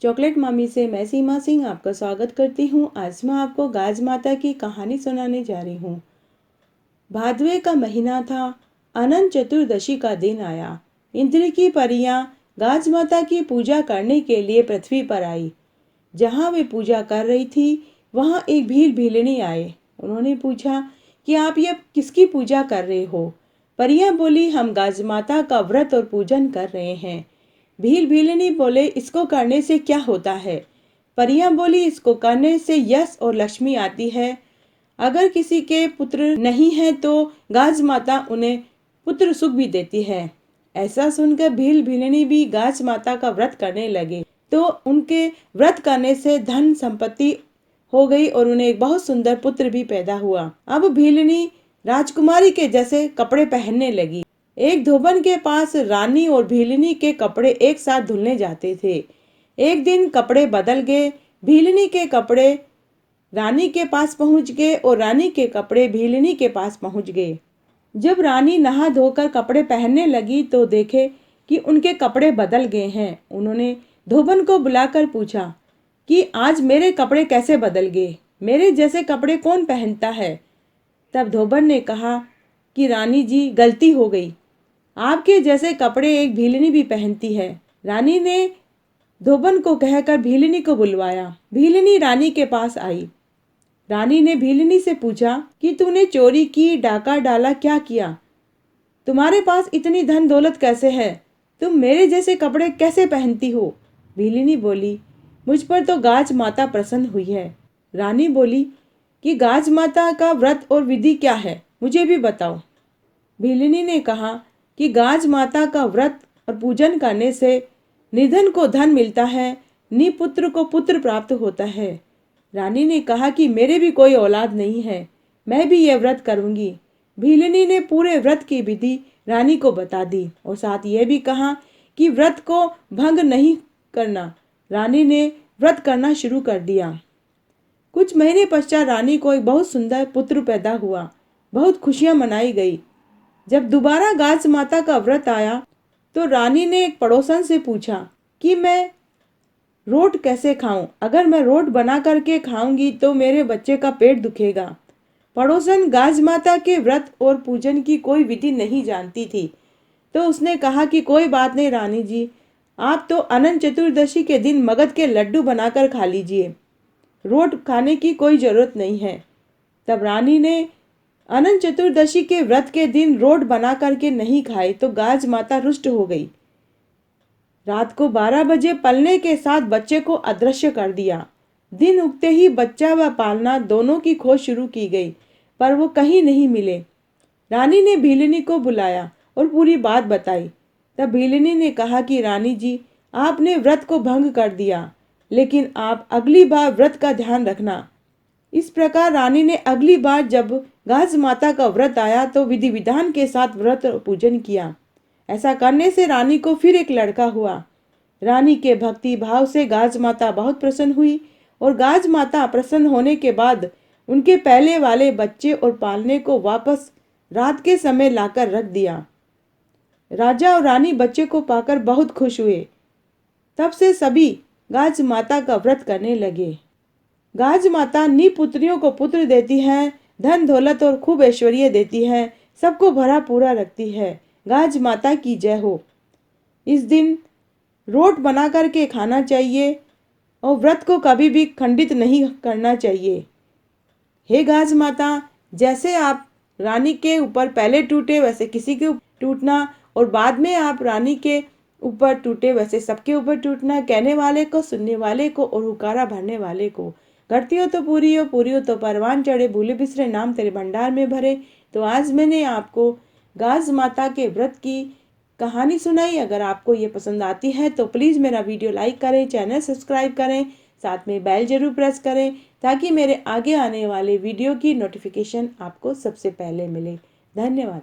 Chocolate मामी से मैं सीमा सिंह आपका स्वागत करती हूँ। आज मैं आपको गाज माता की कहानी सुनाने जा रही हूँ। भादवे का महीना था। अनंत चतुर्दशी का दिन आया। इंद्र की परियां गाज माता की पूजा करने के लिए पृथ्वी पर आई। जहाँ वे पूजा कर रही थी वहाँ एक भील भीलनी आए। उन्होंने पूछा कि आप ये किसकी पूजा कर रहे हो। परियां बोली, हम गाज माता का व्रत और पूजन कर रहे हैं। भील भीलनी बोले, इसको करने से क्या होता है। परियां बोली, इसको करने से यश और लक्ष्मी आती है। अगर किसी के पुत्र नहीं है तो गाज माता उन्हें पुत्र सुख भी देती है। ऐसा सुनकर भील भीलनी भी गाज माता का व्रत करने लगे तो उनके व्रत करने से धन संपत्ति हो गई और उन्हें एक बहुत सुंदर पुत्र भी पैदा हुआ। अब भीलनी राजकुमारी के जैसे कपड़े पहनने लगी। एक धोबन के पास रानी और भीलनी के कपड़े एक साथ धुलने जाते थे। एक दिन कपड़े बदल गए। भीलनी के कपड़े रानी के पास पहुंच गए और रानी के कपड़े भीलनी के पास पहुंच गए। जब रानी नहा धोकर कपड़े पहनने लगी तो देखे कि उनके कपड़े बदल गए हैं। उन्होंने धोबन को बुलाकर पूछा कि आज मेरे कपड़े कैसे बदल गए, मेरे जैसे कपड़े कौन पहनता है। तब धोबन ने कहा कि रानी जी, गलती हो गई, आपके जैसे कपड़े एक भीलनी भी पहनती है। रानी ने धोबन को कहकर भीलनी को बुलवाया। भीलनी रानी के पास आई। रानी ने भीलनी से पूछा कि तूने चोरी की, डाका डाला, क्या किया, तुम्हारे पास इतनी धन दौलत कैसे है, तुम मेरे जैसे कपड़े कैसे पहनती हो। भीलनी बोली, मुझ पर तो गाज माता प्रसन्न हुई है। रानी बोली कि गाज माता का व्रत और विधि क्या है, मुझे भी बताओ। भीलनी ने कहा कि गाज माता का व्रत और पूजन करने से निधन को धन मिलता है, निपुत्र को पुत्र प्राप्त होता है। रानी ने कहा कि मेरे भी कोई औलाद नहीं है, मैं भी यह व्रत करूंगी। भीलनी ने पूरे व्रत की विधि रानी को बता दी और साथ यह भी कहा कि व्रत को भंग नहीं करना। रानी ने व्रत करना शुरू कर दिया। कुछ महीने पश्चात रानी को एक बहुत सुंदर पुत्र पैदा हुआ। बहुत खुशियां मनाई गई। जब दोबारा गाज माता का व्रत आया तो रानी ने एक पड़ोसन से पूछा कि मैं रोट कैसे खाऊं, अगर मैं रोट बना करके खाऊंगी तो मेरे बच्चे का पेट दुखेगा। पड़ोसन गाज माता के व्रत और पूजन की कोई विधि नहीं जानती थी तो उसने कहा कि कोई बात नहीं रानी जी, आप तो अनंत चतुर्दशी के दिन मगध के लड्डू बनाकर खा लीजिए, रोट खाने की कोई जरूरत नहीं है। तब रानी ने अनंत चतुर्दशी के व्रत के दिन रोट बना करके नहीं खाए तो गाज माता रुष्ट हो गई। रात को 12 बजे पलने के साथ बच्चे को अदृश्य कर दिया। दिन उगते ही बच्चा व पालना दोनों की खोज शुरू की गई पर वो कहीं नहीं मिले। रानी ने भीलनी को बुलाया और पूरी बात बताई। तब भीलनी ने कहा कि रानी जी, आपने व्रत को भंग कर दिया, लेकिन आप अगली बार व्रत का ध्यान रखना। इस प्रकार रानी ने अगली बार जब गाज माता का व्रत आया तो विधि विधान के साथ व्रत पूजन किया। ऐसा करने से रानी को फिर एक लड़का हुआ। रानी के भक्ति भाव से गाज माता बहुत प्रसन्न हुई और गाज माता प्रसन्न होने के बाद उनके पहले वाले बच्चे और पालने को वापस रात के समय लाकर रख दिया। राजा और रानी बच्चे को पाकर बहुत खुश हुए। तब से सभी गाज माता का व्रत करने लगे। गाज माता निपुत्रियों को पुत्र देती है, धन दौलत और खूब ऐश्वर्य देती है, सबको भरा पूरा रखती है। गाज माता की जय हो। इस दिन रोट बना करके खाना चाहिए और व्रत को कभी भी खंडित नहीं करना चाहिए। हे गाज माता, जैसे आप रानी के ऊपर पहले टूटे वैसे किसी के ऊपर टूटना और बाद में आप रानी के ऊपर टूटे वैसे सबके ऊपर टूटना। कहने वाले को, सुनने वाले को और हुकारा भरने वाले को। करती हो तो पूरी हो, पूरी हो तो परवान चढ़े, भूले बिसरे नाम तेरे भंडार में भरे। तो आज मैंने आपको गाज माता के व्रत की कहानी सुनाई। अगर आपको ये पसंद आती है तो प्लीज़ मेरा वीडियो लाइक करें, चैनल सब्सक्राइब करें, साथ में बेल जरूर प्रेस करें ताकि मेरे आगे आने वाले वीडियो की नोटिफिकेशन आपको सबसे पहले मिले। धन्यवाद।